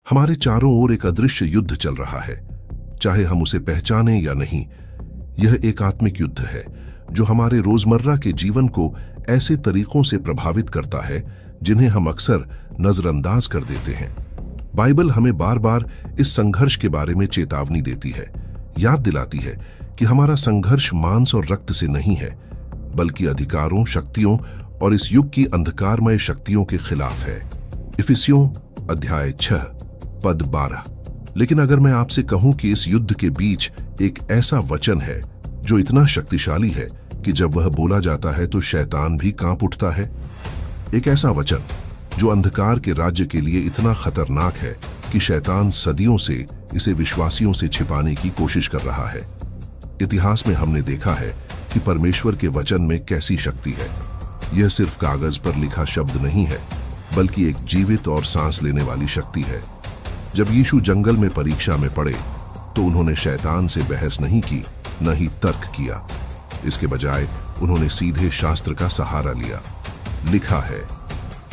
हमारे चारों ओर एक अदृश्य युद्ध चल रहा है, चाहे हम उसे पहचाने या नहीं। यह एक आत्मिक युद्ध है जो हमारे रोजमर्रा के जीवन को ऐसे तरीकों से प्रभावित करता है जिन्हें हम अक्सर नजरअंदाज कर देते हैं। बाइबल हमें बार बार इस संघर्ष के बारे में चेतावनी देती है, याद दिलाती है कि हमारा संघर्ष मांस और रक्त से नहीं है, बल्कि अधिकारों, शक्तियों और इस युग की अंधकारमय शक्तियों के खिलाफ है। इफिसियों अध्याय 6 पद 12। लेकिन अगर मैं आपसे कहूं कि इस युद्ध के बीच एक ऐसा वचन है जो इतना शक्तिशाली है कि जब वह बोला जाता है तो शैतान भी कांप उठता है, एक ऐसा वचन जो अंधकार के राज्य के लिए इतना खतरनाक है कि शैतान सदियों से इसे विश्वासियों से छिपाने की कोशिश कर रहा है। इतिहास में हमने देखा है कि परमेश्वर के वचन में कैसी शक्ति है। यह सिर्फ कागज पर लिखा शब्द नहीं है, बल्कि एक जीवित और सांस लेने वाली शक्ति है। जब यीशु जंगल में परीक्षा में पड़े तो उन्होंने शैतान से बहस नहीं की, न ही तर्क किया। इसके बजाय उन्होंने सीधे शास्त्र का सहारा लिया। लिखा है,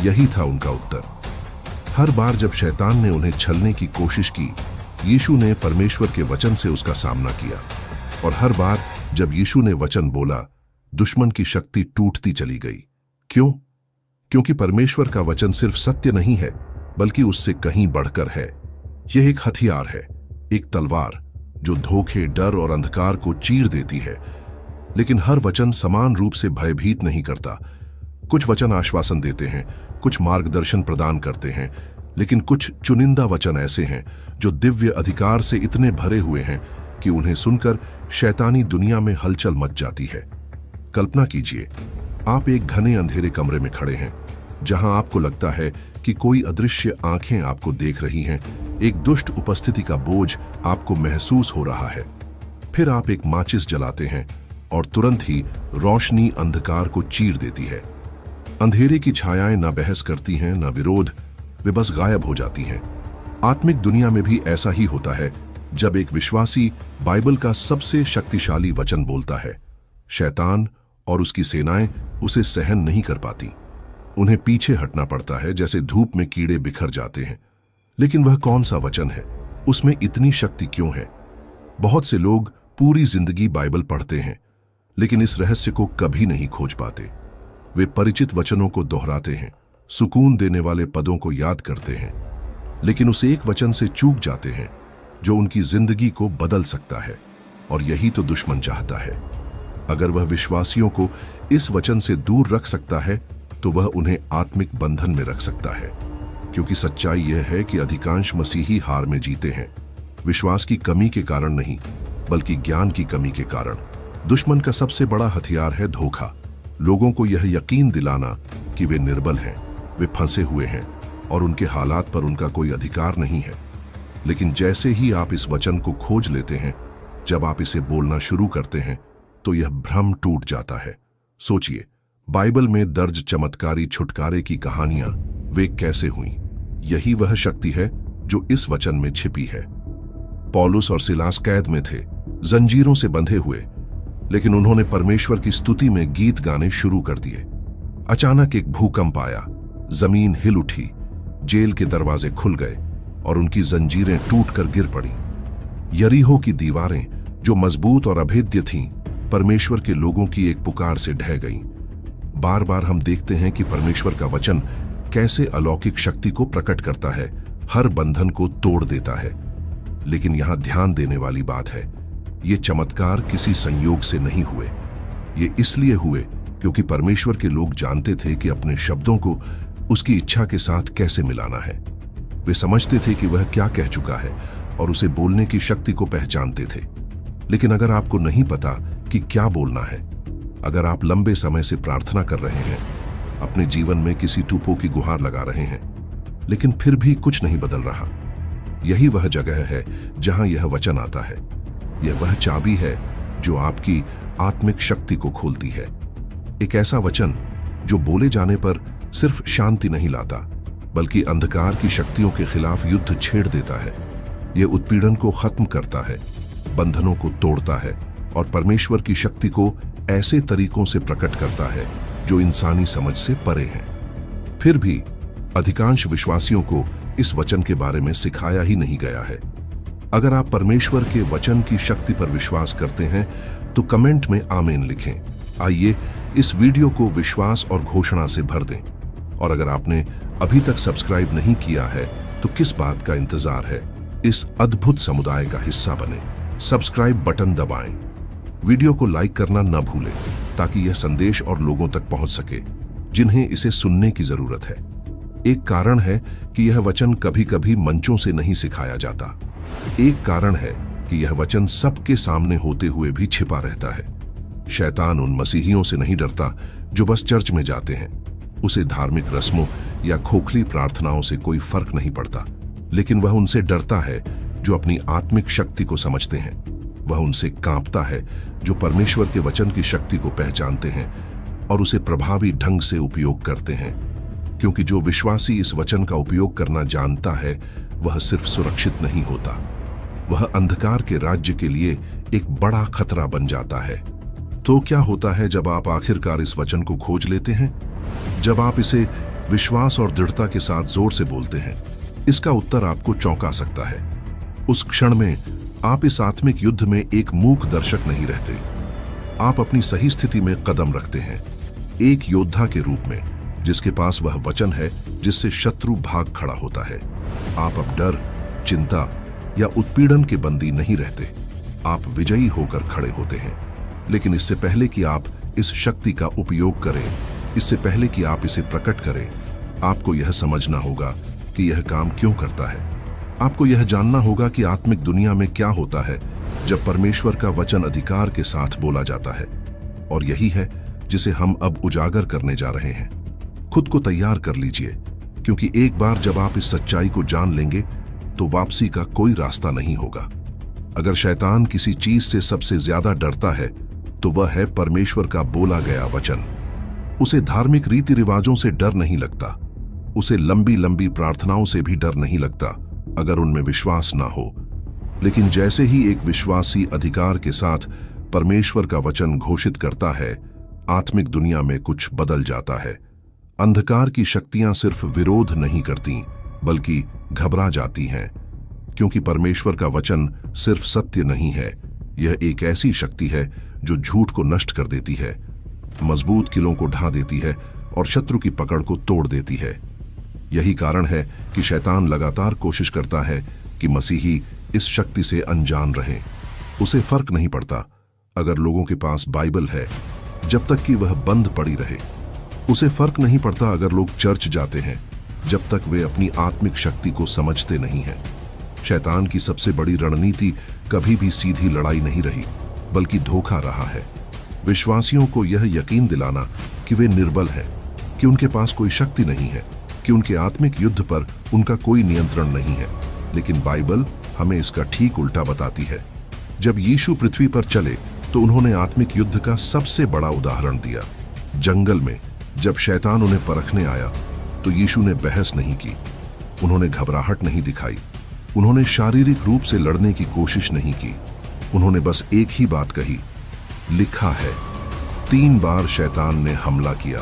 यही था उनका उत्तर। हर बार जब शैतान ने उन्हें छलने की कोशिश की, यीशु ने परमेश्वर के वचन से उसका सामना किया। और हर बार जब यीशु ने वचन बोला, दुश्मन की शक्ति टूटती चली गई। क्यों? क्योंकि परमेश्वर का वचन सिर्फ सत्य नहीं है, बल्कि उससे कहीं बढ़कर है। यह एक हथियार है, एक तलवार जो धोखे, डर और अंधकार को चीर देती है। लेकिन हर वचन समान रूप से भयभीत नहीं करता। कुछ वचन आश्वासन देते हैं, कुछ मार्गदर्शन प्रदान करते हैं, लेकिन कुछ चुनिंदा वचन ऐसे हैं जो दिव्य अधिकार से इतने भरे हुए हैं कि उन्हें सुनकर शैतानी दुनिया में हलचल मच जाती है। कल्पना कीजिए, आप एक घने अंधेरे कमरे में खड़े हैं, जहां आपको लगता है कि कोई अदृश्य आंखें आपको देख रही हैं। एक दुष्ट उपस्थिति का बोझ आपको महसूस हो रहा है। फिर आप एक माचिस जलाते हैं और तुरंत ही रोशनी अंधकार को चीर देती है। अंधेरे की छायाएं न बहस करती हैं, न विरोध, वे बस गायब हो जाती हैं। आत्मिक दुनिया में भी ऐसा ही होता है। जब एक विश्वासी बाइबल का सबसे शक्तिशाली वचन बोलता है, शैतान और उसकी सेनाएं उसे सहन नहीं कर पाती। उन्हें पीछे हटना पड़ता है, जैसे धूप में कीड़े बिखर जाते हैं। लेकिन वह कौन सा वचन है? उसमें इतनी शक्ति क्यों है? बहुत से लोग पूरी जिंदगी बाइबल पढ़ते हैं, लेकिन इस रहस्य को कभी नहीं खोज पाते। वे परिचित वचनों को दोहराते हैं, सुकून देने वाले पदों को याद करते हैं, लेकिन उस एक वचन से चूक जाते हैं जो उनकी जिंदगी को बदल सकता है। और यही तो दुश्मन चाहता है। अगर वह विश्वासियों को इस वचन से दूर रख सकता है, तो वह उन्हें आत्मिक बंधन में रख सकता है। क्योंकि सच्चाई यह है कि अधिकांश मसीही हार में जीते हैं, विश्वास की कमी के कारण नहीं, बल्कि ज्ञान की कमी के कारण। दुश्मन का सबसे बड़ा हथियार है धोखा। लोगों को यह यकीन दिलाना कि वे निर्बल हैं, वे फंसे हुए हैं और उनके हालात पर उनका कोई अधिकार नहीं है। लेकिन जैसे ही आप इस वचन को खोज लेते हैं, जब आप इसे बोलना शुरू करते हैं, तो यह भ्रम टूट जाता है। सोचिए, बाइबल में दर्ज चमत्कारी छुटकारे की कहानियां वे कैसे हुईं? यही वह शक्ति है जो इस वचन में छिपी है। पौलुस और सिलास कैद में थे, जंजीरों से बंधे हुए, लेकिन उन्होंने परमेश्वर की स्तुति में गीत गाने शुरू कर दिए। अचानक एक भूकंप आया, जमीन हिल उठी, जेल के दरवाजे खुल गए और उनकी जंजीरें टूटकर गिर पड़ी। यरीहो की दीवारें, जो मजबूत और अभेद्य थीं, परमेश्वर के लोगों की एक पुकार से ढह गईं। बार बार हम देखते हैं कि परमेश्वर का वचन कैसे अलौकिक शक्ति को प्रकट करता है, हर बंधन को तोड़ देता है। लेकिन यहां ध्यान देने वाली बात है, ये चमत्कार किसी संयोग से नहीं हुए। ये इसलिए हुए क्योंकि परमेश्वर के लोग जानते थे कि अपने शब्दों को उसकी इच्छा के साथ कैसे मिलाना है। वे समझते थे कि वह क्या कह चुका है और उसे बोलने की शक्ति को पहचानते थे। लेकिन अगर आपको नहीं पता कि क्या बोलना है, अगर आप लंबे समय से प्रार्थना कर रहे हैं, अपने जीवन में किसी टूपो की गुहार लगा रहे हैं, लेकिन फिर भी कुछ नहीं बदल रहा, यही वह जगह है जहां यह वचन आता है। यह वह चाबी है जो आपकी आत्मिक शक्ति को खोलती है। एक ऐसा वचन जो बोले जाने पर सिर्फ शांति नहीं लाता, बल्कि अंधकार की शक्तियों के खिलाफ युद्ध छेड़ देता है। यह उत्पीड़न को खत्म करता है, बंधनों को तोड़ता है और परमेश्वर की शक्ति को ऐसे तरीकों से प्रकट करता है जो इंसानी समझ से परे हैं। फिर भी अधिकांश विश्वासियों को इस वचन के बारे में सिखाया ही नहीं गया है। अगर आप परमेश्वर के वचन की शक्ति पर विश्वास करते हैं तो कमेंट में आमीन लिखें। आइए इस वीडियो को विश्वास और घोषणा से भर दें। और अगर आपने अभी तक सब्सक्राइब नहीं किया है तो किस बात का इंतजार है? इस अद्भुत समुदाय का हिस्सा बने। सब्सक्राइब बटन दबाएं। वीडियो को लाइक करना न भूलें ताकि यह संदेश और लोगों तक पहुंच सके जिन्हें इसे सुनने की जरूरत है। एक कारण है कि यह वचन कभी कभी मंचों से नहीं सिखाया जाता। एक कारण है कि यह वचन सबके सामने होते हुए भी छिपा रहता है। शैतान उन मसीहियों से नहीं डरता जो बस चर्च में जाते हैं। उसे धार्मिक रस्मों या खोखली प्रार्थनाओं से कोई फर्क नहीं पड़ता, लेकिन वह उनसे डरता है जो अपनी आत्मिक शक्ति को समझते हैं। वह उनसे कांपता है जो परमेश्वर के वचन की शक्ति को पहचानते हैं और उसे प्रभावी ढंग से उपयोग करते हैं। क्योंकि जो विश्वासी इस वचन का उपयोग करना जानता है वह सिर्फ सुरक्षित नहीं होता, वह अंधकार के राज्य के लिए एक बड़ा खतरा बन जाता है। तो क्या होता है जब आप आखिरकार इस वचन को खोज लेते हैं? जब आप इसे विश्वास और दृढ़ता के साथ जोर से बोलते हैं, इसका उत्तर आपको चौंका सकता है। उस क्षण में आप इस आत्मिक युद्ध में एक मूक दर्शक नहीं रहते। आप अपनी सही स्थिति में कदम रखते हैं, एक योद्धा के रूप में जिसके पास वह वचन है जिससे शत्रु भाग खड़ा होता है। आप अब डर, चिंता या उत्पीड़न के बंदी नहीं रहते। आप विजयी होकर खड़े होते हैं। लेकिन इससे पहले कि आप इस शक्ति का उपयोग करें, इससे पहले कि आप इसे प्रकट करें, आपको यह समझना होगा कि यह काम क्यों करता है। आपको यह जानना होगा कि आत्मिक दुनिया में क्या होता है जब परमेश्वर का वचन अधिकार के साथ बोला जाता है। और यही है जिसे हम अब उजागर करने जा रहे हैं। खुद को तैयार कर लीजिए, क्योंकि एक बार जब आप इस सच्चाई को जान लेंगे तो वापसी का कोई रास्ता नहीं होगा। अगर शैतान किसी चीज से सबसे ज्यादा डरता है तो वह है परमेश्वर का बोला गया वचन। उसे धार्मिक रीति रिवाजों से डर नहीं लगता, उसे लंबी लंबी प्रार्थनाओं से भी डर नहीं लगता अगर उनमें विश्वास ना हो। लेकिन जैसे ही एक विश्वासी अधिकार के साथ परमेश्वर का वचन घोषित करता है, आत्मिक दुनिया में कुछ बदल जाता है। अंधकार की शक्तियां सिर्फ विरोध नहीं करती बल्कि घबरा जाती हैं, क्योंकि परमेश्वर का वचन सिर्फ सत्य नहीं है, यह एक ऐसी शक्ति है जो झूठ को नष्ट कर देती है, मजबूत किलों को ढा देती है और शत्रु की पकड़ को तोड़ देती है। यही कारण है कि शैतान लगातार कोशिश करता है कि मसीही इस शक्ति से अनजान रहें। उसे फर्क नहीं पड़ता अगर लोगों के पास बाइबल है, जब तक कि वह बंद पड़ी रहे। उसे फर्क नहीं पड़ता अगर लोग चर्च जाते हैं, जब तक वे अपनी आत्मिक शक्ति को समझते नहीं हैं। शैतान की सबसे बड़ी रणनीति कभी भी सीधी लड़ाई नहीं रही, बल्कि धोखा रहा है। विश्वासियों को यह यकीन दिलाना कि वे निर्बल हैं, कि उनके पास कोई शक्ति नहीं है, कि उनके आत्मिक युद्ध पर उनका कोई नियंत्रण नहीं है। लेकिन बाइबल हमें इसका ठीक उल्टा बताती है। जब यीशु पृथ्वी पर चले तो उन्होंने आत्मिक युद्ध का सबसे बड़ा उदाहरण दिया। जंगल में जब शैतान उन्हें परखने आया तो यीशु ने बहस नहीं की, उन्होंने घबराहट नहीं दिखाई, उन्होंने शारीरिक रूप से लड़ने की कोशिश नहीं की। उन्होंने बस एक ही बात कही, लिखा है। 3 बार शैतान ने हमला किया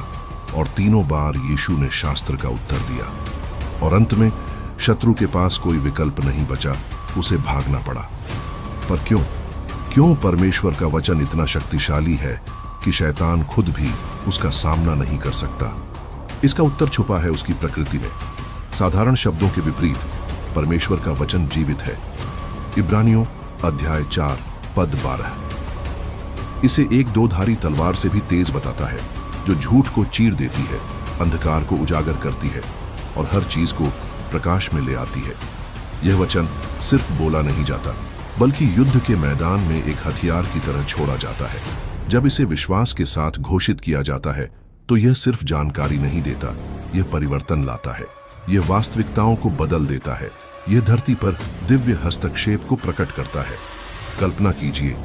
और तीनों बार यीशु ने शास्त्र का उत्तर दिया। और अंत में शत्रु के पास कोई विकल्प नहीं बचा, उसे भागना पड़ा। पर क्यों परमेश्वर का वचन इतना शक्तिशाली है कि शैतान खुद भी उसका सामना नहीं कर सकता? इसका उत्तर छुपा है उसकी प्रकृति में। साधारण शब्दों के विपरीत परमेश्वर का वचन जीवित है। इब्रानियों अध्याय 4 पद 12 इसे एक 2-धारी तलवार से भी तेज बताता है, जो झूठ को चीर देती है, अंधकार को उजागर करती है और हर चीज को प्रकाश में ले आती है। यह वचन सिर्फ बोला नहीं जाता, बल्कि युद्ध के मैदान में एक हथियार की तरह छोड़ा जाता है। जब इसे विश्वास के साथ घोषित किया जाता है तो यह सिर्फ जानकारी नहीं देता, यह परिवर्तन लाता है, यह वास्तविकताओं को बदल देता है, यह धरती पर दिव्य हस्तक्षेप को प्रकट करता है। कल्पना कीजिए,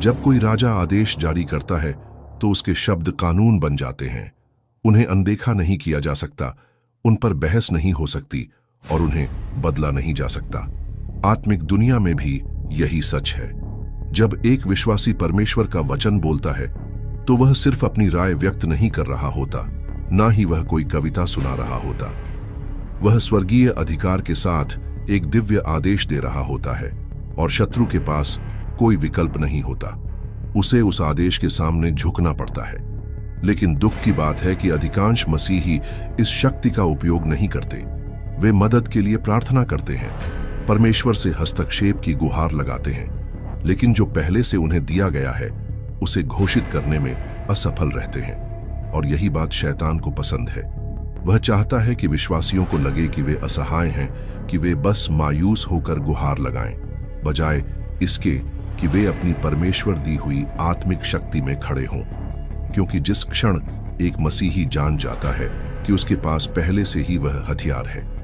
जब कोई राजा आदेश जारी करता है तो उसके शब्द कानून बन जाते हैं। उन्हें अनदेखा नहीं किया जा सकता, उन पर बहस नहीं हो सकती और उन्हें बदला नहीं जा सकता। आत्मिक दुनिया में भी यही सच है। जब एक विश्वासी परमेश्वर का वचन बोलता है तो वह सिर्फ अपनी राय व्यक्त नहीं कर रहा होता, ना ही वह कोई कविता सुना रहा होता। वह स्वर्गीय अधिकार के साथ एक दिव्य आदेश दे रहा होता है और शत्रु के पास कोई विकल्प नहीं होता। उसे उस आदेश के सामने झुकना पड़ता है। लेकिन दुख की बात है कि अधिकांश मसीही इस शक्ति का उपयोग नहीं करते। वे मदद के लिए प्रार्थना करते हैं, परमेश्वर से हस्तक्षेप की गुहार लगाते हैं, लेकिन जो पहले से उन्हें दिया गया है उसे घोषित करने में असफल रहते हैं। और यही बात शैतान को पसंद है। वह चाहता है कि विश्वासियों को लगे कि वे असहाय हैं, कि वे बस मायूस होकर गुहार लगाएं, बजाय इसके कि वे अपनी परमेश्वर दी हुई आत्मिक शक्ति में खड़े हों। क्योंकि जिस क्षण एक मसीही जान जाता है कि उसके पास पहले से ही वह हथियार है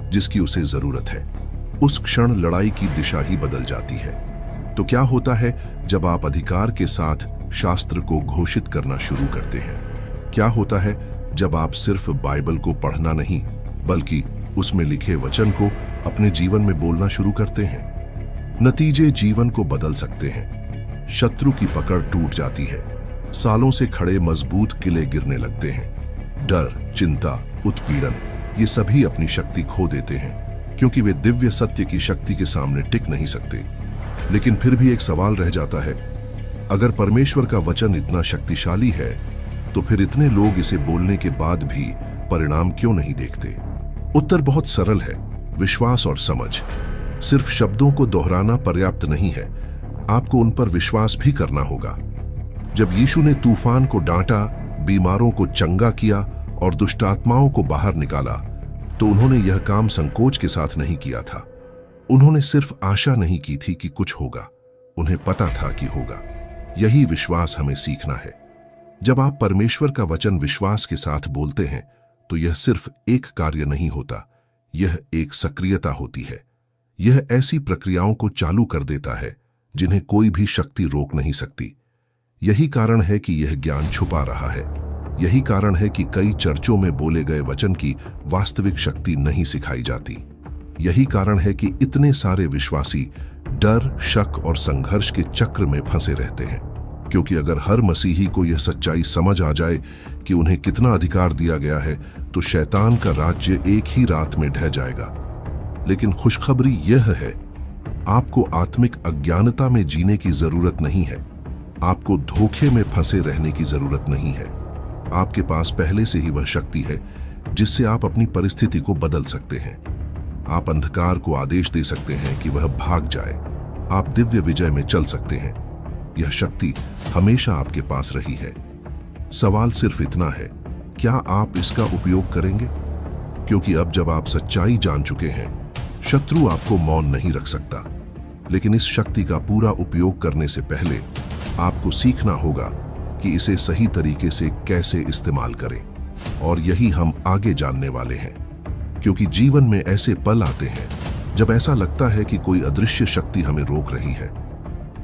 जिसकी उसे जरूरत है, उस क्षण लड़ाई की दिशा ही बदल जाती है। तो क्या होता है जब आप अधिकार के साथ शास्त्र को घोषित करना शुरू करते हैं? क्या होता है जब आप सिर्फ बाइबल को पढ़ना नहीं बल्कि उसमें लिखे वचन को अपने जीवन में बोलना शुरू करते हैं? नतीजे जीवन को बदल सकते हैं। शत्रु की पकड़ टूट जाती है, सालों से खड़े मजबूत किले गिरने लगते हैं। डर, चिंता, उत्पीड़न, ये सभी अपनी शक्ति खो देते हैं क्योंकि वे दिव्य सत्य की शक्ति के सामने टिक नहीं सकते। लेकिन फिर भी एक सवाल रह जाता है, अगर परमेश्वर का वचन इतना शक्तिशाली है तो फिर इतने लोग इसे बोलने के बाद भी परिणाम क्यों नहीं देखते? उत्तर बहुत सरल है, विश्वास और समझ। सिर्फ शब्दों को दोहराना पर्याप्त नहीं है, आपको उन पर विश्वास भी करना होगा। जब यीशु ने तूफान को डांटा, बीमारों को चंगा किया और दुष्टात्माओं को बाहर निकाला, तो उन्होंने यह काम संकोच के साथ नहीं किया था। उन्होंने सिर्फ आशा नहीं की थी कि कुछ होगा, उन्हें पता था कि होगा। यही विश्वास हमें सीखना है। जब आप परमेश्वर का वचन विश्वास के साथ बोलते हैं तो यह सिर्फ एक कार्य नहीं होता, यह एक सक्रियता होती है। यह ऐसी प्रक्रियाओं को चालू कर देता है जिन्हें कोई भी शक्ति रोक नहीं सकती। यही कारण है कि यह ज्ञान छुपा रहा है। यही कारण है कि कई चर्चों में बोले गए वचन की वास्तविक शक्ति नहीं सिखाई जाती। यही कारण है कि इतने सारे विश्वासी डर, शक और संघर्ष के चक्र में फंसे रहते हैं। क्योंकि अगर हर मसीही को यह सच्चाई समझ आ जाए कि उन्हें कितना अधिकार दिया गया है, तो शैतान का राज्य एक ही रात में ढह जाएगा। लेकिन खुशखबरी यह है, आपको आत्मिक अज्ञानता में जीने की जरूरत नहीं है। आपको धोखे में फंसे रहने की जरूरत नहीं है। आपके पास पहले से ही वह शक्ति है जिससे आप अपनी परिस्थिति को बदल सकते हैं। आप अंधकार को आदेश दे सकते हैं कि वह भाग जाए। आप दिव्य विजय में चल सकते हैं। यह शक्ति हमेशा आपके पास रही है। सवाल सिर्फ इतना है, क्या आप इसका उपयोग करेंगे? क्योंकि अब जब आप सच्चाई जान चुके हैं, शत्रु आपको मौन नहीं रख सकता। लेकिन इस शक्ति का पूरा उपयोग करने से पहले आपको सीखना होगा कि इसे सही तरीके से कैसे इस्तेमाल करें। और यही हम आगे जानने वाले हैं। क्योंकि जीवन में ऐसे पल आते हैं जब ऐसा लगता है कि कोई अदृश्य शक्ति हमें रोक रही है।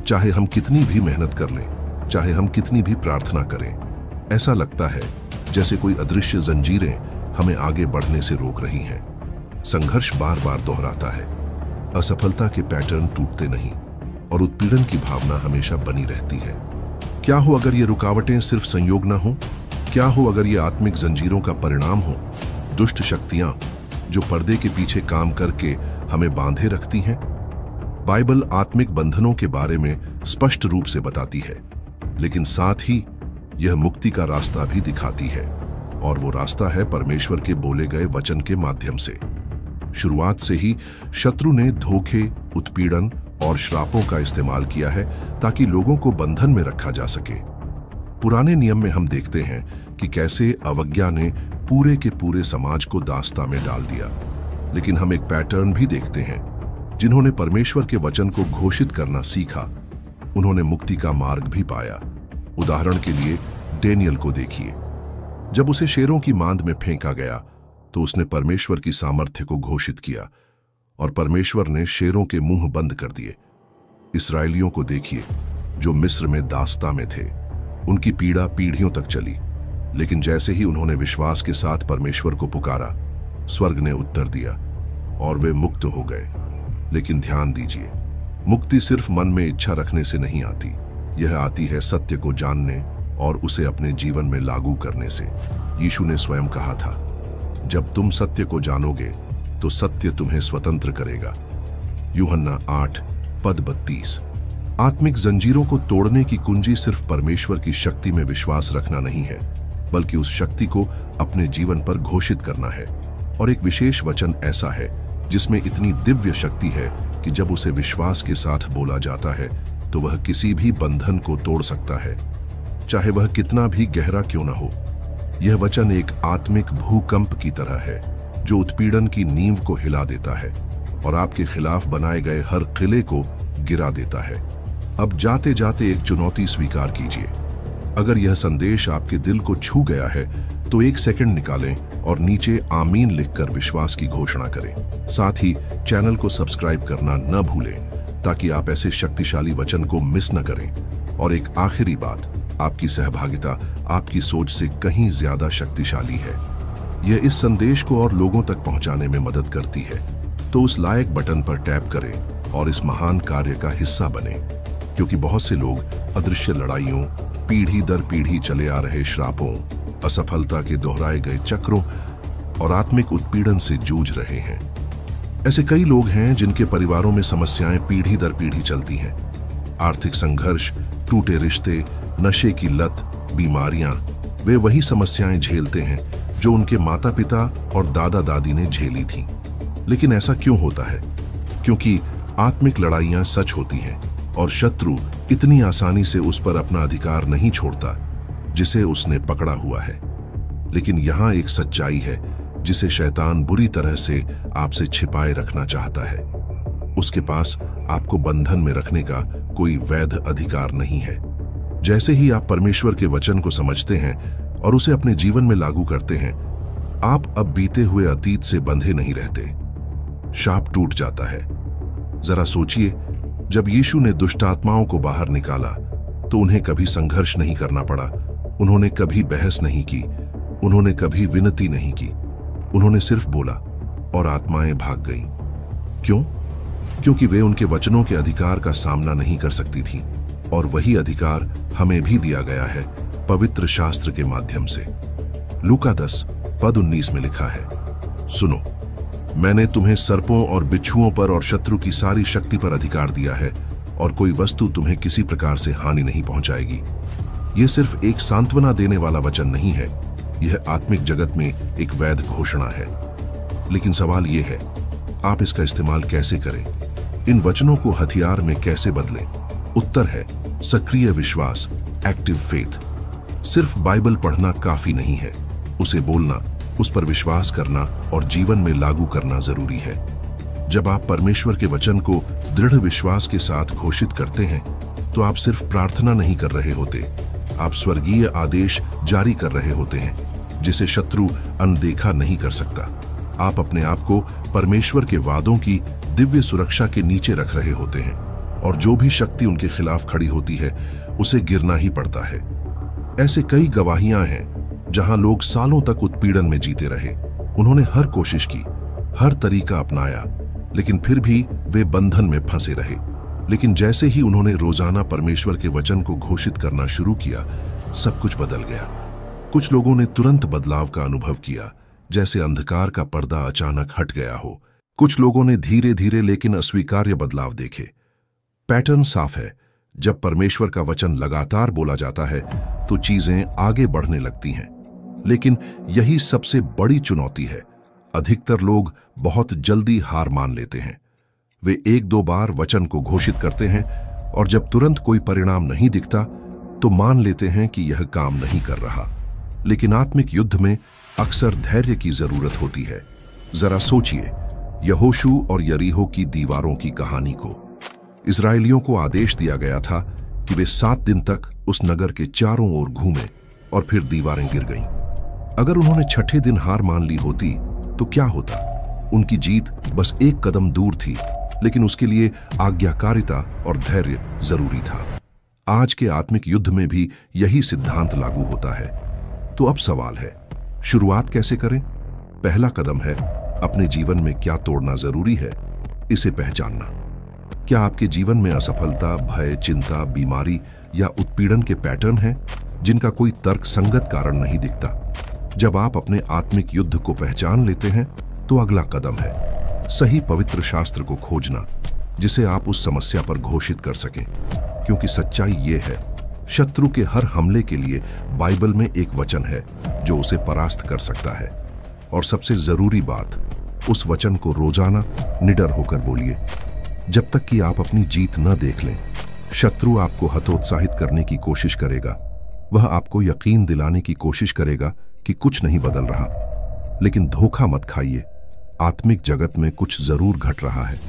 चाहे हम कितनी भी मेहनत कर लें, चाहे हम कितनी भी प्रार्थना करें, ऐसा लगता है जैसे कोई अदृश्य जंजीरें हमें आगे बढ़ने से रोक रही हैं। संघर्ष बार बार दोहराता है, असफलता के पैटर्न टूटते नहीं और उत्पीड़न की भावना हमेशा बनी रहती है। क्या हो अगर ये रुकावटें सिर्फ संयोग न हो? क्या हो अगर ये आत्मिक जंजीरों का परिणाम हो? दुष्ट शक्तियां जो पर्दे के पीछे काम करके हमें बांधे रखती हैं। बाइबल आत्मिक बंधनों के बारे में स्पष्ट रूप से बताती है, लेकिन साथ ही यह मुक्ति का रास्ता भी दिखाती है। और वो रास्ता है परमेश्वर के बोले गए वचन के माध्यम से। शुरुआत से ही शत्रु ने धोखे, उत्पीड़न और श्रापों का इस्तेमाल किया है ताकि लोगों को बंधन में रखा जा सके। पुराने नियम में हम देखते हैं कि कैसे अवज्ञा ने पूरे के पूरे समाज को दास्ता में डाल दिया। लेकिन हम एक पैटर्न भी देखते हैं, जिन्होंने परमेश्वर के वचन को घोषित करना सीखा, उन्होंने मुक्ति का मार्ग भी पाया। उदाहरण के लिए डेनियल को देखिए। जब उसे शेरों की मांद में फेंका गया तो उसने परमेश्वर की सामर्थ्य को घोषित किया और परमेश्वर ने शेरों के मुंह बंद कर दिए। इस्राएलियों को देखिए, जो मिस्र में दास्ता में थे। उनकी पीड़ा पीढ़ियों तक चली, लेकिन जैसे ही उन्होंने विश्वास के साथ परमेश्वर को पुकारा, स्वर्ग ने उत्तर दिया और वे मुक्त हो गए। लेकिन ध्यान दीजिए, मुक्ति सिर्फ मन में इच्छा रखने से नहीं आती, यह आती है सत्य को जानने और उसे अपने जीवन में लागू करने से। यीशु ने स्वयं कहा था, जब तुम सत्य को जानोगे तो सत्य तुम्हें स्वतंत्र करेगा। यूहन्ना 8 पद 32। आत्मिक जंजीरों को तोड़ने की कुंजी सिर्फ परमेश्वर की शक्ति में विश्वास रखना नहीं है, बल्कि उस शक्ति को अपने जीवन पर घोषित करना है। और एक विशेष वचन ऐसा है जिसमें इतनी दिव्य शक्ति है कि जब उसे विश्वास के साथ बोला जाता है तो वह किसी भी बंधन को तोड़ सकता है, चाहे वह कितना भी गहरा क्यों न हो। यह वचन एक आत्मिक भूकंप की तरह है जो उत्पीड़न की नींव को हिला देता है और आपके खिलाफ बनाए गए हर किले को गिरा देता है। अब जाते जाते एक चुनौती स्वीकार कीजिए। अगर यह संदेश आपके दिल को छू गया है तो 1 सेकंड निकालें और नीचे आमीन लिखकर विश्वास की घोषणा करें। साथ ही चैनल को सब्सक्राइब करना न भूलें ताकि आप ऐसे शक्तिशाली वचन को मिस न करें। और एक आखिरी बात, आपकी सहभागिता आपकी सोच से कहीं ज्यादा शक्तिशाली है। यह इस संदेश को और लोगों तक पहुंचाने में मदद करती है। तो उस लायक बटन पर टैप करें और इस महान कार्य का हिस्सा बनें, क्योंकि बहुत से लोग अदृश्य लड़ाइयों, पीढ़ी दर पीढ़ी चले आ रहे श्रापों, असफलता के दोहराए गए चक्रों और आत्मिक उत्पीड़न से जूझ रहे हैं। ऐसे कई लोग हैं जिनके परिवारों में समस्याएं पीढ़ी दर पीढ़ी चलती हैं। आर्थिक संघर्ष, टूटे रिश्ते, नशे की लत, बीमारियां, वे वही समस्याएं झेलते हैं जो उनके माता पिता और दादा दादी ने झेली थीं। लेकिन ऐसा क्यों होता है? क्योंकि आत्मिक लड़ाइयां सच होती हैं और शत्रु इतनी आसानी से उस पर अपना अधिकार नहीं छोड़ता जिसे उसने पकड़ा हुआ है। लेकिन यहां एक सच्चाई है जिसे शैतान बुरी तरह से आपसे छिपाए रखना चाहता है। उसके पास आपको बंधन में रखने का कोई वैध अधिकार नहीं है। जैसे ही आप परमेश्वर के वचन को समझते हैं और उसे अपने जीवन में लागू करते हैं, आप अब बीते हुए अतीत से बंधे नहीं रहते। शाप टूट जाता है। जरा सोचिए, जब यीशु ने दुष्ट आत्माओं को बाहर निकाला तो उन्हें कभी संघर्ष नहीं करना पड़ा, उन्होंने कभी बहस नहीं की, उन्होंने कभी विनती नहीं की। उन्होंने सिर्फ बोला और आत्माएं भाग गईं। क्यों? क्योंकि वे उनके वचनों के अधिकार का सामना नहीं कर सकती थीं। और वही अधिकार हमें भी दिया गया है पवित्र शास्त्र के माध्यम से। लूका 10 पद 19 में लिखा है, सुनो, मैंने तुम्हें सर्पों और बिच्छुओं पर और शत्रु की सारी शक्ति पर अधिकार दिया है और कोई वस्तु तुम्हें किसी प्रकार से हानि नहीं पहुंचाएगी। यह सिर्फ एक सांत्वना देने वाला वचन नहीं है, यह आत्मिक जगत में एक वैध घोषणा है। लेकिन सवाल यह है, आप इसका इस्तेमाल कैसे करें? इन वचनों को हथियार में कैसे बदलें? उत्तर है सक्रिय विश्वास, एक्टिव फेथ। सिर्फ बाइबल पढ़ना काफी नहीं है, उसे बोलना, उस पर विश्वास करना और जीवन में लागू करना जरूरी है। जब आप परमेश्वर के वचन को दृढ़ विश्वास के साथ घोषित करते हैं तो आप सिर्फ प्रार्थना नहीं कर रहे होते, आप स्वर्गीय आदेश जारी कर रहे होते हैं जिसे शत्रु अनदेखा नहीं कर सकता। आप अपने आप को परमेश्वर के वादों की दिव्य सुरक्षा के नीचे रख रहे होते हैं और जो भी शक्ति उनके खिलाफ खड़ी होती है उसे गिरना ही पड़ता है। ऐसे कई गवाहियां हैं जहां लोग सालों तक उत्पीड़न में जीते रहे। उन्होंने हर कोशिश की, हर तरीका अपनाया, लेकिन फिर भी वे बंधन में फंसे रहे। लेकिन जैसे ही उन्होंने रोजाना परमेश्वर के वचन को घोषित करना शुरू किया, सब कुछ बदल गया। कुछ लोगों ने तुरंत बदलाव का अनुभव किया, जैसे अंधकार का पर्दा अचानक हट गया हो। कुछ लोगों ने धीरे धीरे लेकिन अस्वीकार्य बदलाव देखे। पैटर्न साफ है, जब परमेश्वर का वचन लगातार बोला जाता है तो चीजें आगे बढ़ने लगती हैं। लेकिन यही सबसे बड़ी चुनौती है, अधिकतर लोग बहुत जल्दी हार मान लेते हैं। वे 1-2 बार वचन को घोषित करते हैं और जब तुरंत कोई परिणाम नहीं दिखता तो मान लेते हैं कि यह काम नहीं कर रहा। लेकिन आत्मिक युद्ध में अक्सर धैर्य की जरूरत होती है। जरा सोचिए यहोशू और यरीहो की दीवारों की कहानी को। इस्राएलियों को आदेश दिया गया था कि वे 7 दिन तक उस नगर के चारों ओर घूमें और फिर दीवारें गिर गईं। अगर उन्होंने छठे दिन हार मान ली होती तो क्या होता? उनकी जीत बस एक कदम दूर थी, लेकिन उसके लिए आज्ञाकारिता और धैर्य जरूरी था। आज के आत्मिक युद्ध में भी यही सिद्धांत लागू होता है। तो अब सवाल है, शुरुआत कैसे करें? पहला कदम है अपने जीवन में क्या तोड़ना जरूरी है, इसे पहचानना। क्या आपके जीवन में असफलता, भय, चिंता, बीमारी या उत्पीड़न के पैटर्न हैं जिनका कोई तर्कसंगत कारण नहीं दिखता? जब आप अपने आत्मिक युद्ध को पहचान लेते हैं तो अगला कदम है सही पवित्र शास्त्र को खोजना जिसे आप उस समस्या पर घोषित कर सकें, क्योंकि सच्चाई ये है, शत्रु के हर हमले के लिए बाइबल में एक वचन है जो उसे परास्त कर सकता है। और सबसे जरूरी बात, उस वचन को रोजाना निडर होकर बोलिए। जब तक कि आप अपनी जीत न देख लें, शत्रु आपको हतोत्साहित करने की कोशिश करेगा। वह आपको यकीन दिलाने की कोशिश करेगा कि कुछ नहीं बदल रहा। लेकिन धोखा मत खाइए, आत्मिक जगत में कुछ जरूर घट रहा है।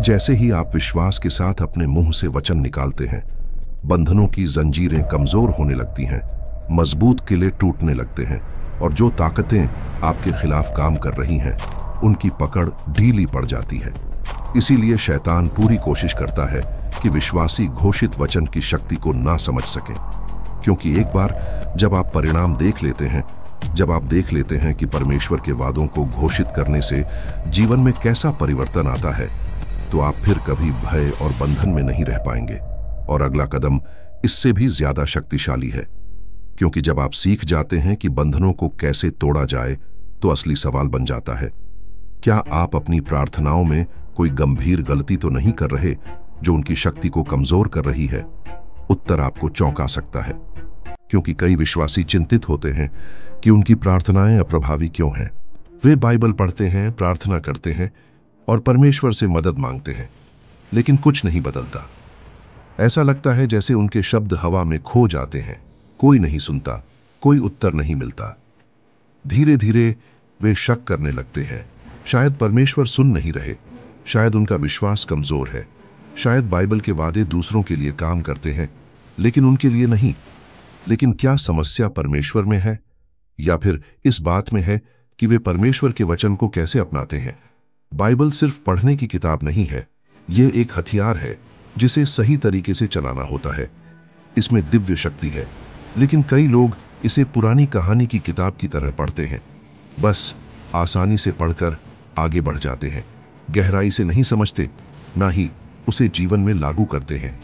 जैसे ही आप विश्वास के साथ अपने मुंह से वचन निकालते हैं, बंधनों की जंजीरें कमजोर होने लगती हैं, मजबूत किले टूटने लगते हैं, और जो ताकतें आपके खिलाफ काम कर रही हैं उनकी पकड़ ढीली पड़ जाती है। इसीलिए शैतान पूरी कोशिश करता है कि विश्वासी घोषित वचन की शक्ति को ना समझ सकें, क्योंकि एक बार जब आप परिणाम देख लेते हैं, जब आप देख लेते हैं कि परमेश्वर के वादों को घोषित करने से जीवन में कैसा परिवर्तन आता है, तो आप फिर कभी भय और बंधन में नहीं रह पाएंगे। और अगला कदम इससे भी ज्यादा शक्तिशाली है, क्योंकि जब आप सीख जाते हैं कि बंधनों को कैसे तोड़ा जाए, तो असली सवाल बन जाता है, क्या आप अपनी प्रार्थनाओं में कोई गंभीर गलती तो नहीं कर रहे जो उनकी शक्ति को कमजोर कर रही है? उत्तर आपको चौंका सकता है, क्योंकि कई विश्वासी चिंतित होते हैं कि उनकी प्रार्थनाएं अप्रभावी क्यों हैं। वे बाइबल पढ़ते हैं, प्रार्थना करते हैं और परमेश्वर से मदद मांगते हैं, लेकिन कुछ नहीं बदलता। ऐसा लगता है जैसे उनके शब्द हवा में खो जाते हैं, कोई नहीं सुनता, कोई उत्तर नहीं मिलता। धीरे धीरे वे शक करने लगते हैं, शायद परमेश्वर सुन नहीं रहे, शायद उनका विश्वास कमजोर है, शायद बाइबल के वादे दूसरों के लिए काम करते हैं लेकिन उनके लिए नहीं। लेकिन क्या समस्या परमेश्वर में है, या फिर इस बात में है कि वे परमेश्वर के वचन को कैसे अपनाते हैं? बाइबल सिर्फ पढ़ने की किताब नहीं है, ये एक हथियार है जिसे सही तरीके से चलाना होता है। इसमें दिव्य शक्ति है, लेकिन कई लोग इसे पुरानी कहानी की किताब की तरह पढ़ते हैं, बस आसानी से पढ़कर आगे बढ़ जाते हैं, गहराई से नहीं समझते, ना ही उसे जीवन में लागू करते हैं।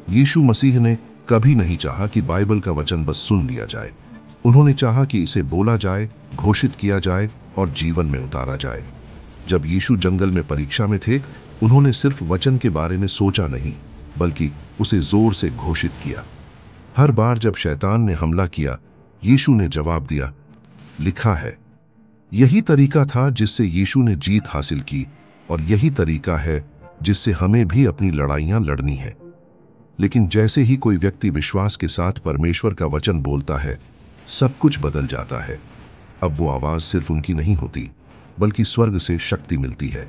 यीशु मसीह ने कभी नहीं चाहा कि बाइबल का वचन बस सुन लिया जाए। उन्होंने चाहा कि इसे बोला जाए, घोषित किया जाए और जीवन में उतारा जाए। जब यीशु जंगल में परीक्षा में थे, उन्होंने सिर्फ वचन के बारे में सोचा नहीं, बल्कि उसे जोर से घोषित किया। हर बार जब शैतान ने हमला किया, यीशु ने जवाब दिया, लिखा है। यही तरीका था जिससे यीशु ने जीत हासिल की, और यही तरीका है जिससे हमें भी अपनी लड़ाइयां लड़नी है। लेकिन जैसे ही कोई व्यक्ति विश्वास के साथ परमेश्वर का वचन बोलता है, सब कुछ बदल जाता है। अब वो आवाज सिर्फ उनकी नहीं होती, बल्कि स्वर्ग से शक्ति मिलती है।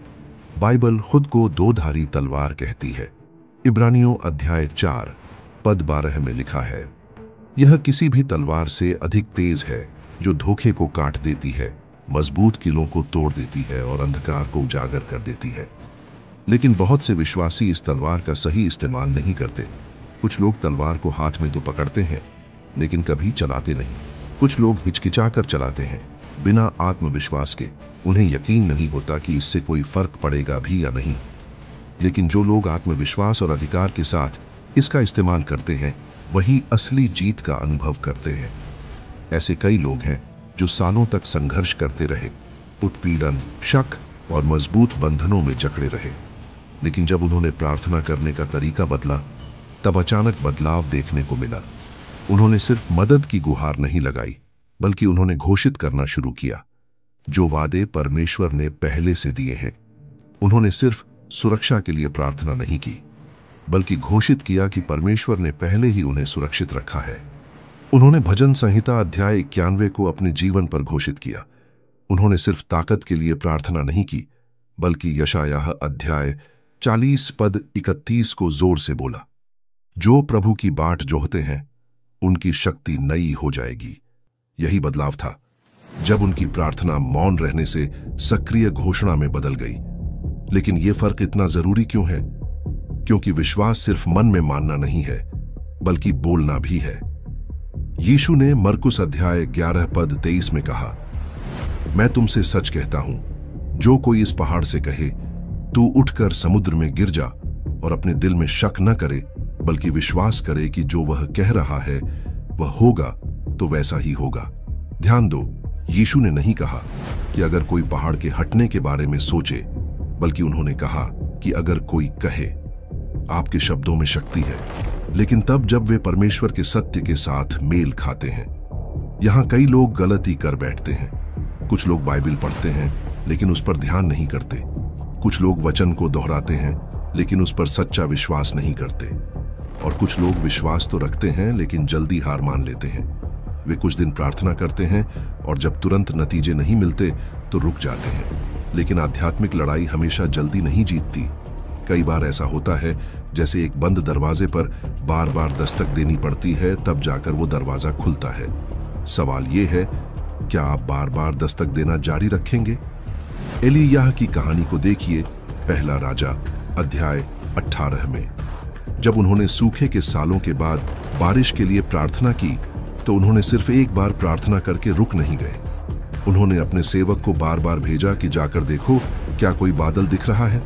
बाइबल खुद को दो-धारी तलवार कहती है। इब्रानियों अध्याय 4 पद 12 में लिखा है, यह किसी भी तलवार से अधिक तेज है, जो धोखे को काट देती है, मजबूत किलों को तोड़ देती है और अंधकार को उजागर कर देती है। लेकिन बहुत से विश्वासी इस तलवार का सही इस्तेमाल नहीं करते। कुछ लोग तलवार को हाथ में तो पकड़ते हैं, लेकिन कभी चलाते नहीं। कुछ लोग हिचकिचाकर चलाते हैं, बिना आत्मविश्वास के। उन्हें यकीन नहीं होता कि इससे कोई फर्क पड़ेगा भी या नहीं। लेकिन जो लोग आत्मविश्वास और अधिकार के साथ इसका इस्तेमाल करते हैं, वही असली जीत का अनुभव करते हैं। ऐसे कई लोग हैं जो सालों तक संघर्ष करते रहे, उत्पीड़न, शक और मजबूत बंधनों में जकड़े रहे। लेकिन जब उन्होंने प्रार्थना करने का तरीका बदला, तब अचानक बदलाव देखने को मिला। उन्होंने सिर्फ मदद की गुहार नहीं लगाई, बल्कि उन्होंने घोषित करना शुरू किया जो वादे परमेश्वर ने पहले से दिए हैं। उन्होंने सिर्फ सुरक्षा के लिए प्रार्थना नहीं की, बल्कि घोषित किया कि परमेश्वर ने पहले ही उन्हें सुरक्षित रखा है। उन्होंने भजन संहिता अध्याय 91 को अपने जीवन पर घोषित किया। उन्होंने सिर्फ ताकत के लिए प्रार्थना नहीं की, बल्कि यशायाह अध्याय 40 पद 31 को जोर से बोला, जो प्रभु की बाट जोहते हैं उनकी शक्ति नई हो जाएगी। यही बदलाव था जब उनकी प्रार्थना मौन रहने से सक्रिय घोषणा में बदल गई। लेकिन यह फर्क इतना जरूरी क्यों है? क्योंकि विश्वास सिर्फ मन में मानना नहीं है, बल्कि बोलना भी है। यीशु ने मरकुस अध्याय 11 पद 23 में कहा, मैं तुमसे सच कहता हूं, जो कोई इस पहाड़ से कहे, तू उठकर समुद्र में गिर जा, और अपने दिल में शक न करे, बल्कि विश्वास करे कि जो वह कह रहा है वह होगा, तो वैसा ही होगा। ध्यान दो, यीशु ने नहीं कहा कि अगर कोई पहाड़ के हटने के बारे में सोचे, बल्कि उन्होंने कहा कि अगर कोई कहे आपके शब्दों में शक्ति है, लेकिन तब जब वे परमेश्वर के सत्य के साथ मेल खाते हैं। यहां कई लोग गलती कर बैठते हैं। कुछ लोग बाइबल पढ़ते हैं लेकिन उस पर ध्यान नहीं करते। कुछ लोग वचन को दोहराते हैं लेकिन उस पर सच्चा विश्वास नहीं करते। और कुछ लोग विश्वास तो रखते हैं लेकिन जल्दी हार मान लेते हैं। वे कुछ दिन प्रार्थना करते हैं और जब तुरंत नतीजे नहीं मिलते तो रुक जाते हैं। लेकिन आध्यात्मिक लड़ाई हमेशा जल्दी नहीं जीतती। कई बार ऐसा होता है जैसे एक बंद दरवाजे पर बार बार दस्तक देनी पड़ती है, तब जाकर वो दरवाजा खुलता है। सवाल ये है, क्या आप बार बार दस्तक देना जारी रखेंगे? एलियाह की कहानी को देखिए, पहला राजा अध्याय 18 में। जब उन्होंने सूखे के सालों के बाद बारिश के लिए प्रार्थना की तो उन्होंने सिर्फ एक बार प्रार्थना करके रुक नहीं गए। उन्होंने अपने सेवक को बार बार भेजा कि जाकर देखो क्या कोई बादल दिख रहा है।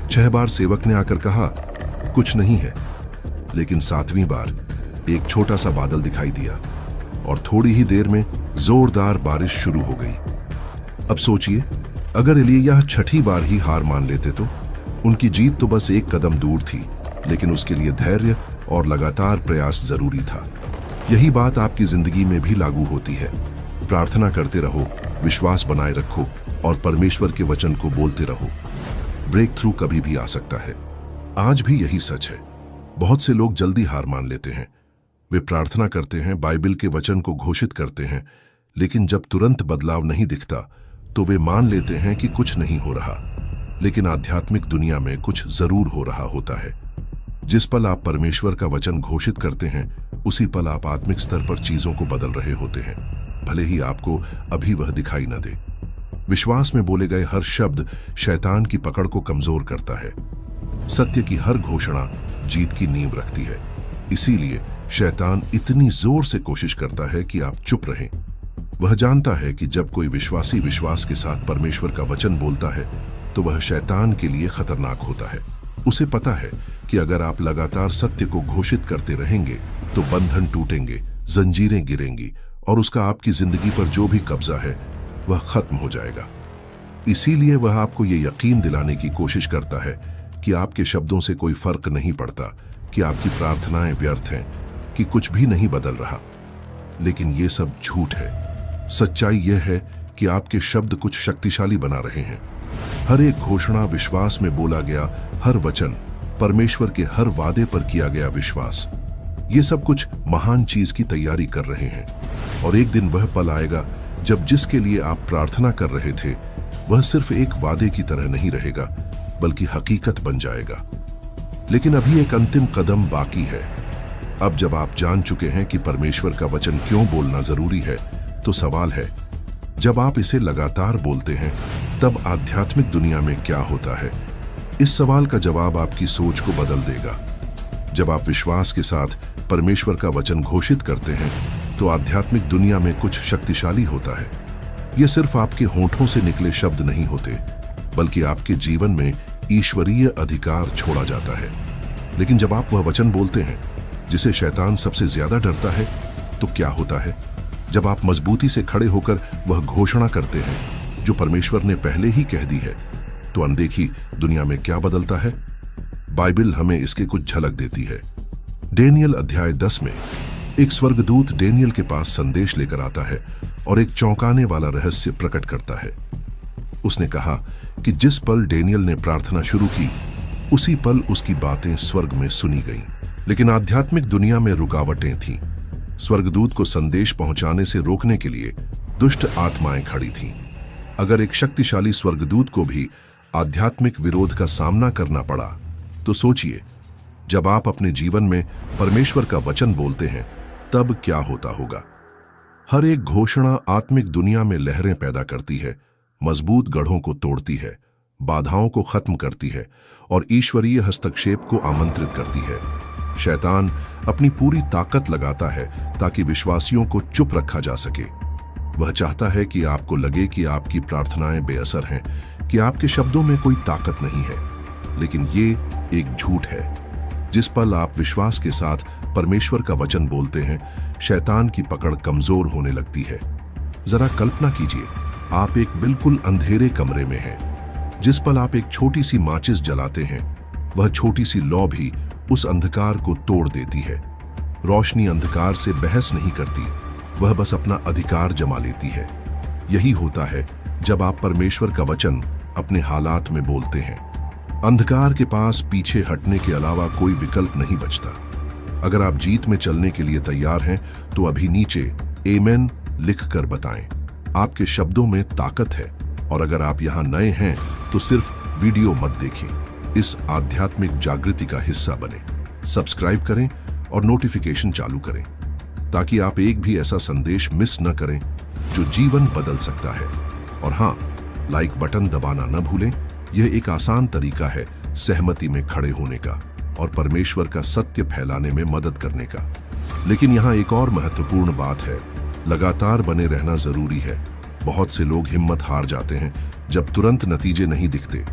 6 बार सेवक ने आकर कहा कुछ नहीं है, लेकिन 7वीं बार एक छोटा सा बादल दिखाई दिया और थोड़ी ही देर में जोरदार बारिश शुरू हो गई। अब सोचिए, अगर एलियाह 6ठी बार ही हार मान लेते तो उनकी जीत तो बस एक कदम दूर थी, लेकिन उसके लिए धैर्य और लगातार प्रयास जरूरी था। यही बात आपकी जिंदगी में भी लागू होती है। प्रार्थना करते रहो, विश्वास बनाए रखो और परमेश्वर के वचन को बोलते रहो। ब्रेक थ्रू कभी भी आ सकता है। आज भी यही सच है। बहुत से लोग जल्दी हार मान लेते हैं। वे प्रार्थना करते हैं, बाइबल के वचन को घोषित करते हैं, लेकिन जब तुरंत बदलाव नहीं दिखता तो वे मान लेते हैं कि कुछ नहीं हो रहा। लेकिन आध्यात्मिक दुनिया में कुछ जरूर हो रहा होता है। जिस पल आप परमेश्वर का वचन घोषित करते हैं, उसी पल आप आत्मिक स्तर पर चीजों को बदल रहे होते हैं, भले ही आपको अभी वह दिखाई न दे। विश्वास में बोले गए हर शब्द शैतान की पकड़ को कमजोर करता है। सत्य की हर घोषणा जीत की नींव रखती है। इसीलिए शैतान इतनी जोर से कोशिश करता है कि आप चुप रहें। वह जानता है कि जब कोई विश्वासी विश्वास के साथ परमेश्वर का वचन बोलता है तो वह शैतान के लिए खतरनाक होता है। उसे पता है कि अगर आप लगातार सत्य को घोषित करते रहेंगे तो बंधन टूटेंगे, जंजीरें गिरेंगी और उसका आपकी जिंदगी पर जो भी कब्जा है वह खत्म हो जाएगा। इसीलिए वह आपको ये यकीन दिलाने की कोशिश करता है कि आपके शब्दों से कोई फर्क नहीं पड़ता, कि आपकी प्रार्थनाएं व्यर्थ हैं, कि कुछ भी नहीं बदल रहा। लेकिन ये सब झूठ है। सच्चाई यह है कि आपके शब्द कुछ शक्तिशाली बना रहे हैं। हर एक घोषणा, विश्वास में बोला गया हर वचन, परमेश्वर के हर वादे पर किया गया विश्वास, ये सब कुछ महान चीज की तैयारी कर रहे हैं। और एक दिन वह पल आएगा जब जिसके लिए आप प्रार्थना कर रहे थे वह सिर्फ एक वादे की तरह नहीं रहेगा, बल्कि हकीकत बन जाएगा। लेकिन अभी एक अंतिम कदम बाकी है। अब जब आप जान चुके हैं कि परमेश्वर का वचन क्यों बोलना जरूरी है, तो सवाल है, जब आप इसे लगातार बोलते हैं तब आध्यात्मिक दुनिया में क्या होता है? इस सवाल का जवाब आपकी सोच को बदल देगा। जब आप विश्वास के साथ परमेश्वर का वचन घोषित करते हैं तो आध्यात्मिक दुनिया में कुछ शक्तिशाली होता है। ये सिर्फ आपके होठों से निकले शब्द नहीं होते, बल्कि आपके जीवन में ईश्वरीय अधिकार छोड़ा जाता है। लेकिन जब आप वह वचन बोलते हैं जिसे शैतान सबसे ज्यादा डरता है, तो क्या होता है? जब आप मजबूती से खड़े होकर वह घोषणा करते हैं जो परमेश्वर ने पहले ही कह दी है, तो अनदेखी दुनिया में क्या बदलता है? बाइबल हमें इसके कुछ झलक देती है। डेनियल अध्याय 10 में एक स्वर्गदूत डेनियल के पास संदेश लेकर आता है और एक चौंकाने वाला रहस्य प्रकट करता है। उसने कहा कि जिस पल डेनियल ने प्रार्थना शुरू की, उसी पल उसकी बातें स्वर्ग में सुनी गईं। लेकिन आध्यात्मिक दुनिया में रुकावटें थीं। स्वर्गदूत को संदेश पहुंचाने से रोकने के लिए दुष्ट आत्माएं खड़ी थीं। अगर एक शक्तिशाली स्वर्गदूत को भी आध्यात्मिक विरोध का सामना करना पड़ा, तो सोचिए, जब आप अपने जीवन में परमेश्वर का वचन बोलते हैं तब क्या होता होगा? हर एक घोषणा आत्मिक दुनिया में लहरें पैदा करती है, मजबूत गढ़ों को तोड़ती है, बाधाओं को खत्म करती है और ईश्वरीय हस्तक्षेप को आमंत्रित करती है। शैतान अपनी पूरी ताकत लगाता है ताकि विश्वासियों को चुप रखा जा सके। वह चाहता है कि आपको लगे कि आपकी प्रार्थनाएं बेअसर हैं, कि आपके शब्दों में कोई ताकत नहीं है। लेकिन ये एक झूठ है। जिस पल आप विश्वास के साथ परमेश्वर का वचन बोलते हैं, शैतान की पकड़ कमजोर होने लगती है। जरा कल्पना कीजिए, आप एक बिल्कुल अंधेरे कमरे में हैं। जिस पल आप एक छोटी सी माचिस जलाते हैं, वह छोटी सी लौ भी उस अंधकार को तोड़ देती है। रोशनी अंधकार से बहस नहीं करती, वह बस अपना अधिकार जमा लेती है। यही होता है जब आप परमेश्वर का वचन अपने हालात में बोलते हैं। अंधकार के पास पीछे हटने के अलावा कोई विकल्प नहीं बचता। अगर आप जीत में चलने के लिए तैयार हैं तो अभी नीचे आमेन लिख कर बताएं। आपके शब्दों में ताकत है। और अगर आप यहां नए हैं तो सिर्फ वीडियो मत देखें, इस आध्यात्मिक जागृति का हिस्सा बने। सब्सक्राइब करें और नोटिफिकेशन चालू करें ताकि आप एक भी ऐसा संदेश मिस न करें जो जीवन बदल सकता है। और हां, लाइक बटन दबाना न भूलें। यह एक आसान तरीका है सहमति में खड़े होने का और परमेश्वर का सत्य फैलाने में मदद करने का। लेकिन यहां एक और महत्वपूर्ण बात है, लगातार बने रहना जरूरी है। बहुत से लोग हिम्मत हार जाते हैं जब तुरंत नतीजे नहीं दिखते।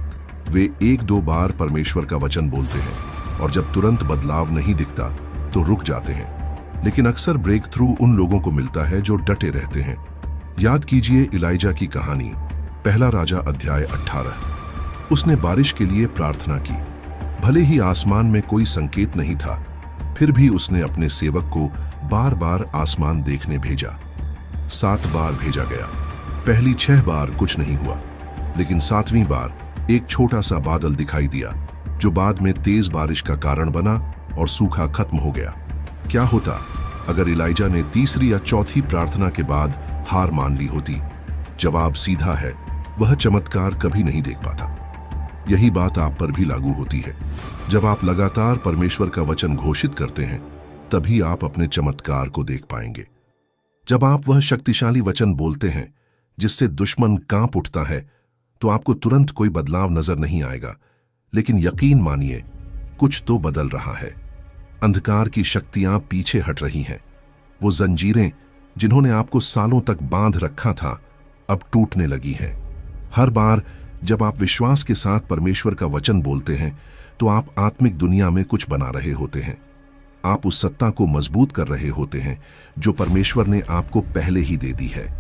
वे एक दो बार परमेश्वर का वचन बोलते हैं और जब तुरंत बदलाव नहीं दिखता तो रुक जाते हैं। लेकिन अक्सर ब्रेक थ्रू उन लोगों को मिलता है जो डटे रहते हैं। याद कीजिए इलाइजा की कहानी, पहला राजा अध्याय 18। उसने बारिश के लिए प्रार्थना की। भले ही आसमान में कोई संकेत नहीं था, फिर भी उसने अपने सेवक को बार बार आसमान देखने भेजा। 7 बार भेजा गया। पहली 6 बार कुछ नहीं हुआ, लेकिन 7वीं बार एक छोटा सा बादल दिखाई दिया जो बाद में तेज बारिश का कारण बना और सूखा खत्म हो गया। क्या होता अगर इलाइजा ने तीसरी या चौथी प्रार्थना के बाद हार मान ली होती? जवाब सीधा है, वह चमत्कार कभी नहीं देख पाता। यही बात आप पर भी लागू होती है। जब आप लगातार परमेश्वर का वचन घोषित करते हैं, तभी आप अपने चमत्कार को देख पाएंगे। जब आप वह शक्तिशाली वचन बोलते हैं जिससे दुश्मन कांप उठता है, तो आपको तुरंत कोई बदलाव नजर नहीं आएगा, लेकिन यकीन मानिए, कुछ तो बदल रहा है। अंधकार की शक्तियां पीछे हट रही हैं। वो जंजीरें जिन्होंने आपको सालों तक बांध रखा था, अब टूटने लगी हैं। हर बार जब आप विश्वास के साथ परमेश्वर का वचन बोलते हैं, तो आप आत्मिक दुनिया में कुछ बना रहे होते हैं। आप उस सत्ता को मजबूत कर रहे होते हैं जो परमेश्वर ने आपको पहले ही दे दी है।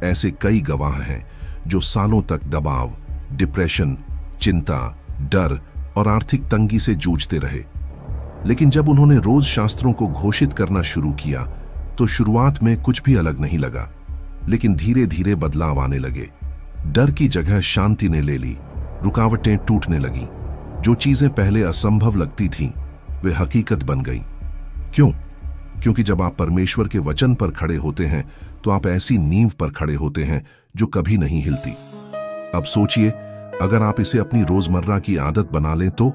ऐसे कई गवाह हैं जो सालों तक दबाव, डिप्रेशन, चिंता, डर और आर्थिक तंगी से जूझते रहे। लेकिन जब उन्होंने रोज शास्त्रों को घोषित करना शुरू किया, तो शुरुआत में कुछ भी अलग नहीं लगा, लेकिन धीरे धीरे बदलाव आने लगे। डर की जगह शांति ने ले ली, रुकावटें टूटने लगीं। जो चीजें पहले असंभव लगती थीं, वे हकीकत बन गईं। क्यों? क्योंकि जब आप परमेश्वर के वचन पर खड़े होते हैं, तो आप ऐसी नींव पर खड़े होते हैं जो कभी नहीं हिलती। अब सोचिए, अगर आप इसे अपनी रोजमर्रा की आदत बना लें तो?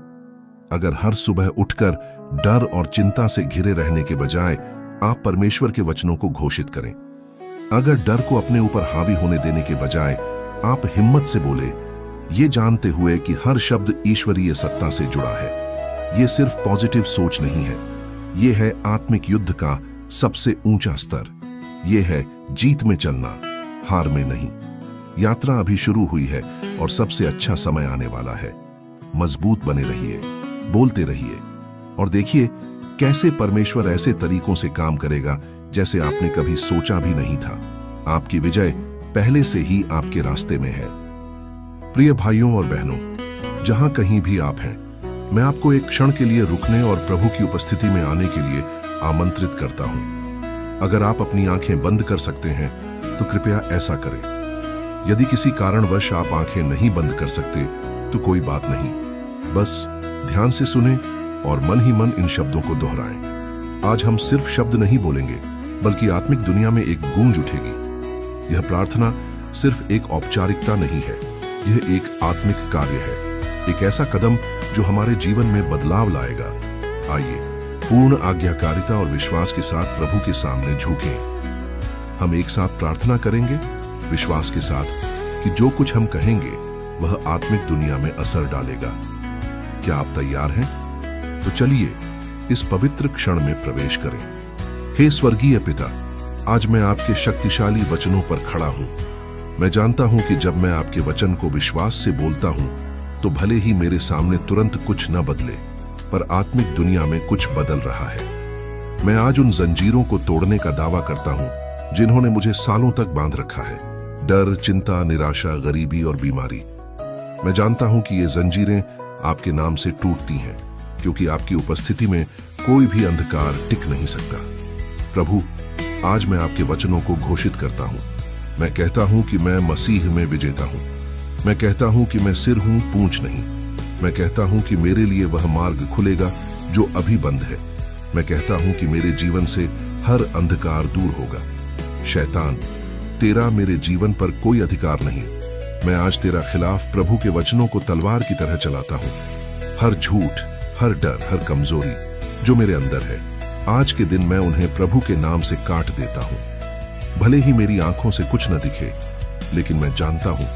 अगर हर सुबह उठकर डर और चिंता से घिरे रहने के बजाय आप परमेश्वर के वचनों को घोषित करें। अगर डर को अपने ऊपर हावी होने देने के बजाय आप हिम्मत से बोले, ये जानते हुए कि हर शब्द ईश्वरीय सत्ता से जुड़ा है। ये सिर्फ पॉजिटिव सोच नहीं है, ये है आत्मिक युद्ध का सबसे ऊंचा स्तर। ये है जीत में चलना, हार में नहीं। यात्रा अभी शुरू हुई है और सबसे अच्छा समय आने वाला है। मजबूत बने रहिए, बोलते रहिए और देखिए कैसे परमेश्वर ऐसे तरीकों से काम करेगा जैसे आपने कभी सोचा भी नहीं था। आपकी विजय पहले से ही आपके रास्ते में है। प्रिय भाइयों और बहनों, जहां कहीं भी आप हैं, मैं आपको एक क्षण के लिए रुकने और प्रभु की उपस्थिति में आने के लिए आमंत्रित करता हूं। अगर आप अपनी आंखें बंद कर सकते हैं तो कृपया ऐसा करें। यदि किसी कारणवश आप आंखें नहीं बंद कर सकते तो कोई बात नहीं, बस ध्यान से सुने और मन ही मन इन शब्दों को दोहराएं। आज हम सिर्फ शब्द नहीं बोलेंगे, बल्कि आत्मिक दुनिया में एक गूंज उठेगी। यह प्रार्थना सिर्फ एक औपचारिकता नहीं है, यह एक आत्मिक कार्य है, एक ऐसा कदम जो हमारे जीवन में बदलाव लाएगा। आइए पूर्ण आज्ञाकारिता और विश्वास के साथ प्रभु के सामने झुकें। हम एक साथ प्रार्थना करेंगे, विश्वास के साथ कि जो कुछ हम कहेंगे वह आत्मिक दुनिया में असर डालेगा। क्या आप तैयार हैं? तो चलिए इस पवित्र क्षण में प्रवेश करें। हे स्वर्गीय पिता, आज मैं आपके शक्तिशाली वचनों पर खड़ा हूं। मैं जानता हूं कि जब मैं आपके वचन को विश्वास से बोलता हूं, तो भले ही मेरे सामने तुरंत कुछ न बदले, पर आत्मिक दुनिया में कुछ बदल रहा है। मैं आज उन जंजीरों को तोड़ने का दावा करता हूं जिन्होंने मुझे सालों तक बांध रखा है। डर, चिंता, निराशा, गरीबी और बीमारी। मैं जानता हूं कि ये जंजीरें आपके नाम से टूटती हैं, क्योंकि आपकी उपस्थिति में कोई भी अंधकार टिक नहीं सकता। प्रभु, आज मैं आपके वचनों को घोषित करता हूं। मैं कहता हूं कि मैं मसीह में विजेता हूं। मैं कहता हूं कि मैं सिर हूं, पूंछ नहीं। मैं कहता हूं कि मेरे लिए वह मार्ग खुलेगा जो अभी बंद है। मैं कहता हूं कि मेरे जीवन से हर अंधकार दूर होगा। शैतान, तेरा मेरे जीवन पर कोई अधिकार नहीं। मैं आज तेरा खिलाफ प्रभु के वचनों को तलवार की तरह चलाता हूं। हर झूठ, हर डर, हर कमजोरी जो मेरे अंदर है, आज के दिन मैं उन्हें प्रभु के नाम से काट देता हूं। भले ही मेरी आंखों से कुछ न दिखे, लेकिन मैं जानता हूं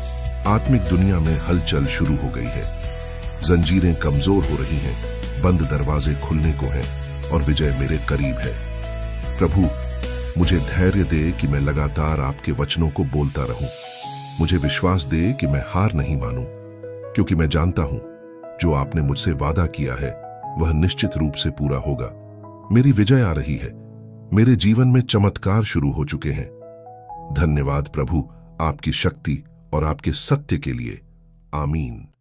आत्मिक दुनिया में हलचल शुरू हो गई है। जंजीरें कमजोर हो रही हैं, बंद दरवाजे खुलने को हैं और विजय मेरे करीब है। प्रभु, मुझे धैर्य दे कि मैं लगातार आपके वचनों को बोलता रहूं। मुझे विश्वास दे कि मैं हार नहीं मानूं, क्योंकि मैं जानता हूं जो आपने मुझसे वादा किया है वह निश्चित रूप से पूरा होगा। मेरी विजय आ रही है। मेरे जीवन में चमत्कार शुरू हो चुके हैं। धन्यवाद प्रभु, आपकी शक्ति और आपके सत्य के लिए। आमीन।